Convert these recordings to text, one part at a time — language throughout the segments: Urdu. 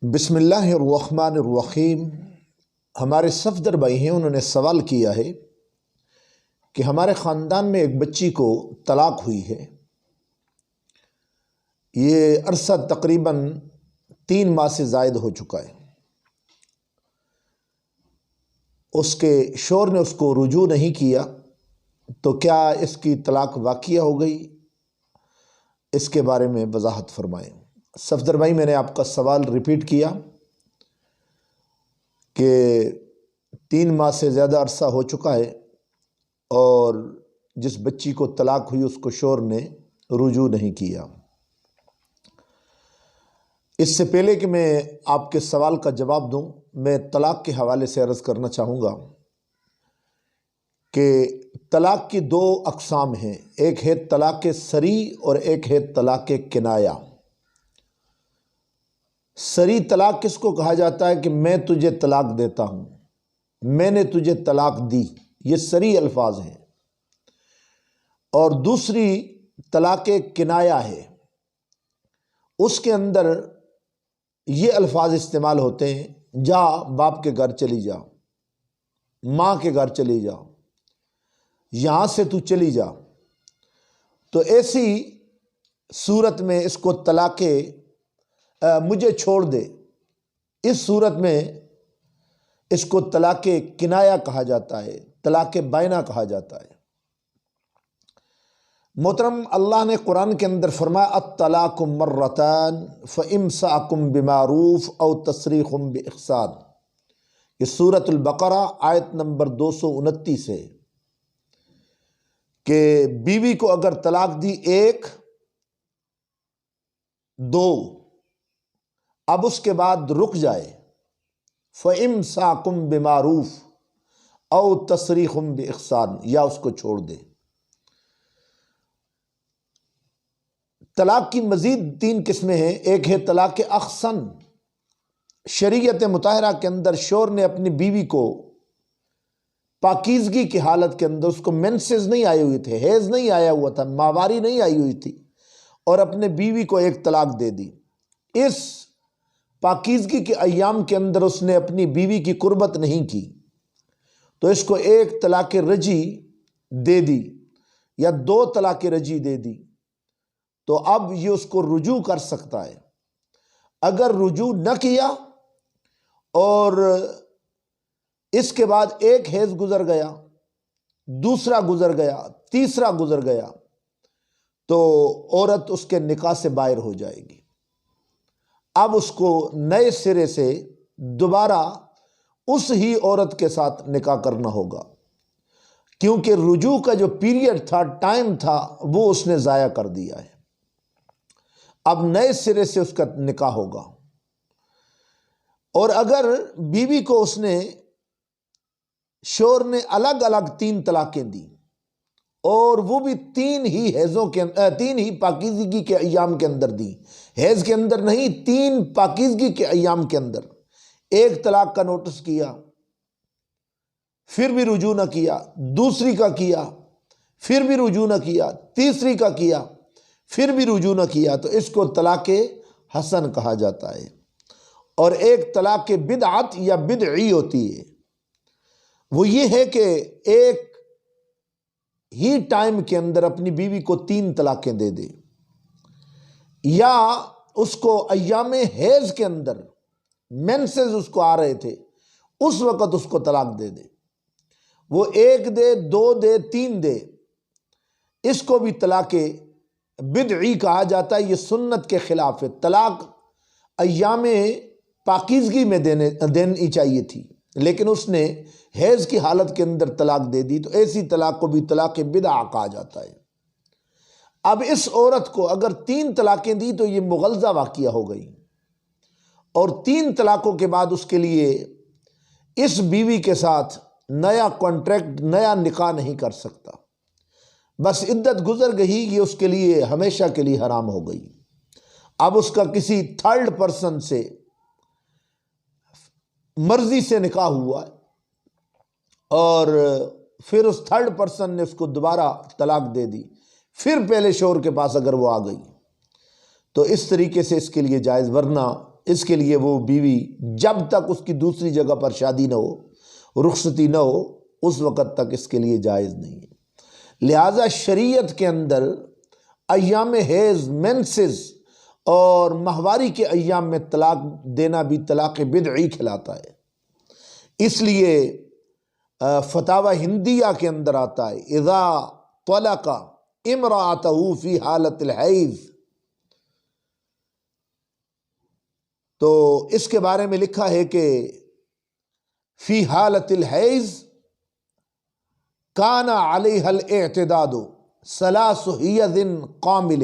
بسم اللہ الرحمن الرحیم۔ ہمارے صفدر بھائی ہیں، انہوں نے سوال کیا ہے کہ ہمارے خاندان میں ایک بچی کو طلاق ہوئی ہے۔ یہ عرصہ تقریباً 3 ماہ سے زائد ہو چکا ہے۔ اس کے شوہر نے اس کو رجوع نہیں کیا، تو کیا اس کی طلاق واقع ہو گئی؟ اس کے بارے میں وضاحت فرمائیں۔ صفدر بھائی، میں نے آپ کا سوال ریپیٹ کیا کہ 3 ماہ سے زیادہ عرصہ ہو چکا ہے اور جس بچی کو طلاق ہوئی اس کو شوہر نے رجوع نہیں کیا۔ اس سے پہلے کہ میں آپ کے سوال کا جواب دوں، میں طلاق کے حوالے سے عرض کرنا چاہوں گا کہ طلاق کی 2 اقسام ہیں، ایک ہے طلاق صریح اور ایک ہے طلاق کنایہ۔ صریح طلاق کس کو کہا جاتا ہے کہ میں تجھے طلاق دیتا ہوں، میں نے تجھے طلاق دی، یہ صریح الفاظ ہیں۔ اور دوسری طلاق کنایہ ہے، اس کے اندر یہ الفاظ استعمال ہوتے ہیں، جا باپ کے گھر چلی جا، ماں کے گھر چلی جا، یہاں سے تو چلی جا۔ تو ایسی صورت میں اس کو طلاق مجھے چھوڑ دے، اس صورت میں اس کو طلاق کنایہ کہا جاتا ہے، طلاق بائنہ کہا جاتا ہے۔ محترم، اللہ نے قرآن کے اندر فرمایا الطلاق مرتان فامساک بمعروف او تسریح باحسان۔ یہ سورۃ البقرہ آیت نمبر 229 ہے کہ بیوی کو اگر طلاق دی 1 2، اب اس کے بعد رک جائے، فامساک بمعروف او تسریح باحسان، یا اس کو چھوڑ دے۔ طلاق کی مزید 3 قسمیں ہیں، ایک ہے طلاق اخصن۔ شریعت مطہرہ کے اندر شوہر نے اپنی بیوی کو پاکیزگی کی حالت کے اندر، اس کو مینسز نہیں آئے ہوئے تھے، حیض نہیں آیا ہوا تھا، ماہواری نہیں آئی ہوئی تھی، اور اپنے بیوی کو ایک طلاق دے دی۔ اس پاکیزگی کے ایام کے اندر اس نے اپنی بیوی کی قربت نہیں کی، تو اس کو 1 طلاق رجعی دے دی یا 2 طلاق رجعی دے دی، تو اب یہ اس کو رجوع کر سکتا ہے۔ اگر رجوع نہ کیا اور اس کے بعد 1 حیض گزر گیا، دوسرا گزر گیا، تیسرا گزر گیا، تو عورت اس کے نکاح سے باہر ہو جائے گی۔ اب اس کو نئے سرے سے دوبارہ اس ہی عورت کے ساتھ نکاح کرنا ہوگا، کیونکہ رجوع کا جو پیریڈ تھا، ٹائم تھا، وہ اس نے ضائع کر دیا ہے۔ اب نئے سرے سے اس کا نکاح ہوگا۔ اور اگر بیوی کو اس نے، شوہر نے الگ الگ 3 طلاقیں دی، اور وہ بھی 3 ہی حیضوں کے 3 ہی پاکیزگی کے ایام کے اندر دی، حیض کے اندر نہیں، 3 پاکیزگی کے ایام کے اندر، 1 طلاق کا نوٹس کیا، پھر بھی رجوع نہ کیا، دوسری کا کیا، پھر بھی رجوع نہ کیا، تیسری کا کیا، پھر بھی رجوع نہ کیا، تو اس کو طلاق حسن کہا جاتا ہے۔ اور ایک طلاق بدعت یا بدعی ہوتی ہے، وہ یہ ہے کہ ایک ہی ٹائم کے اندر اپنی بیوی کو 3 طلاقیں دے دے، یا اس کو ایام حیض کے اندر، مینسز اس کو آ رہے تھے، اس وقت اس کو طلاق دے دے۔ وہ 1 دے، 2 دے، 3 دے، اس کو بھی طلاق بدعی کہا جاتا ہے۔ یہ سنت کے خلاف ہے۔ طلاق ایام پاکیزگی میں دینی چاہیے تھی، لیکن اس نے حیض کی حالت کے اندر طلاق دے دی، تو ایسی طلاق کو بھی طلاق بدعہ کہا جاتا ہے۔ اب اس عورت کو اگر 3 طلاقیں دی تو یہ مغلظہ واقعہ ہو گئی، اور 3 طلاقوں کے بعد اس کے لیے اس بیوی کے ساتھ نیا کانٹریکٹ، نیا نکاح نہیں کر سکتا۔ بس عدت گزر گئی، یہ اس کے لیے ہمیشہ کے لیے حرام ہو گئی۔ اب اس کا کسی 3rd پرسن سے مرضی سے نکاح ہوا، اور پھر اس 3rd پرسن نے اس کو دوبارہ طلاق دے دی، پھر پہلے شوہر کے پاس اگر وہ آ گئی، تو اس طریقے سے اس کے لیے جائز، ورنہ اس کے لیے وہ بیوی جب تک اس کی دوسری جگہ پر شادی نہ ہو، رخصتی نہ ہو، اس وقت تک اس کے لیے جائز نہیں ہے۔ لہٰذا شریعت کے اندر ایام حیض، مینسز اور ماہواری کے ایام میں طلاق دینا بھی طلاق بدعی کھلاتا ہے۔ اس لیے فتاوی ہندیہ کے اندر آتا ہے اذا طلق امرأتہ فی حالت الحیض، تو اس کے بارے میں لکھا ہے کہ فی حالت الحیض کان علیہ الاعتداد ثلاث حیض کامل،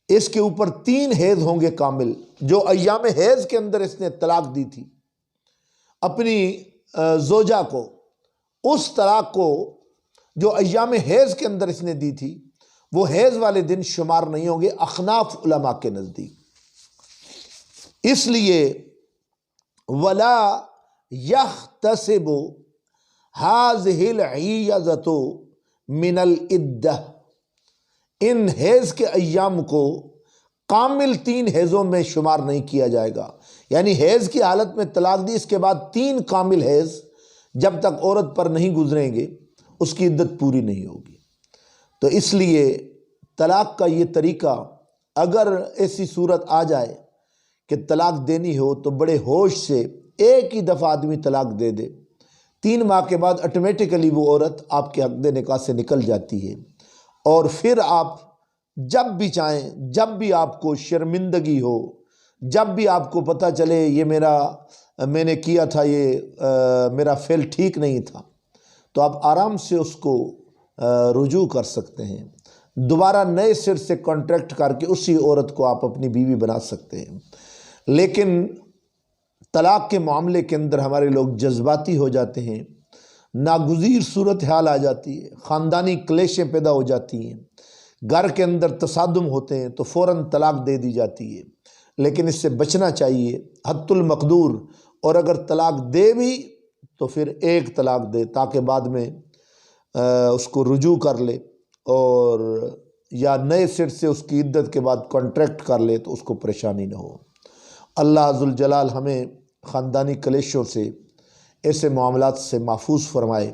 اس کے اوپر 3 حیض ہوں گے کامل۔ جو ایام حیض کے اندر اس نے طلاق دی تھی اپنی زوجہ کو، اس طلاق کو جو ایام حیض کے اندر اس نے دی تھی وہ حیض والے دن شمار نہیں ہوں گے احناف علماء کے نزدیک۔ اس لیے ولا یحتسب ہذہ الحیضۃ من العدہ، ان حیض کے ایام کو کامل 3 حیضوں میں شمار نہیں کیا جائے گا۔ یعنی حیض کی حالت میں طلاق دی، اس کے بعد 3 کامل حیض جب تک عورت پر نہیں گزریں گے اس کی عدت پوری نہیں ہوگی۔ تو اس لیے طلاق کا یہ طریقہ، اگر ایسی صورت آ جائے کہ طلاق دینی ہو تو بڑے ہوش سے ایک ہی دفعہ آدمی طلاق دے دے، 3 ماہ کے بعد آٹومیٹیکلی وہ عورت آپ کے عقد نکاح سے نکل جاتی ہے، اور پھر آپ جب بھی چاہیں، جب بھی آپ کو شرمندگی ہو، جب بھی آپ کو پتہ چلے یہ میں نے کیا تھا، یہ میرا فعل ٹھیک نہیں تھا، تو آپ آرام سے اس کو رجوع کر سکتے ہیں، دوبارہ نئے سر سے کانٹریکٹ کر کے اسی عورت کو آپ اپنی بیوی بنا سکتے ہیں۔ لیکن طلاق کے معاملے کے اندر ہمارے لوگ جذباتی ہو جاتے ہیں، ناگزیر صورتحال آ جاتی ہے، خاندانی کلیشیں پیدا ہو جاتی ہیں، گھر کے اندر تصادم ہوتے ہیں تو فوراً طلاق دے دی جاتی ہے۔ لیکن اس سے بچنا چاہیے حد المقدور، اور اگر طلاق دے بھی تو پھر ایک طلاق دے تاکہ بعد میں اس کو رجوع کر لے، اور یا نئے سر سے اس کی عدت کے بعد کانٹریکٹ کر لے تو اس کو پریشانی نہ ہو۔ اللہ ذوالجلال ہمیں خاندانی کلیشوں سے، ایسے معاملات سے محفوظ فرمائے۔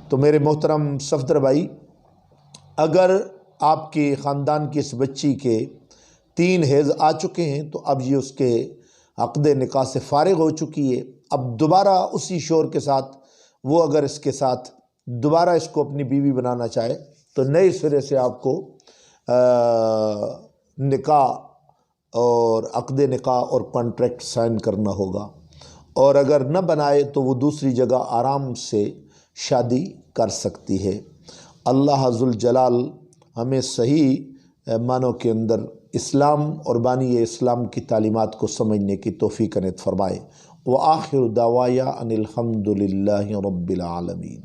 تو میرے محترم صفدر بھائی، اگر آپ کے خاندان کی اس بچی کے 3 حیض آ چکے ہیں تو اب یہ اس کے عقد نکاح سے فارغ ہو چکی ہے۔ اب دوبارہ اسی شوہر کے ساتھ وہ اگر اس کے ساتھ دوبارہ اس کو اپنی بیوی بنانا چاہے تو نئے سرے سے آپ کو نکاح اور عقد نکاح اور کانٹریکٹ سائن کرنا ہوگا، اور اگر نہ بنائے تو وہ دوسری جگہ آرام سے شادی کر سکتی ہے۔ اللہ ذوالجلال ہمیں صحیح معنوں کے اندر اسلام اور بانی اسلام کی تعلیمات کو سمجھنے کی توفیق عنایت فرمائے۔ وآخر دعوایا ان الحمد للہ رب العالمین۔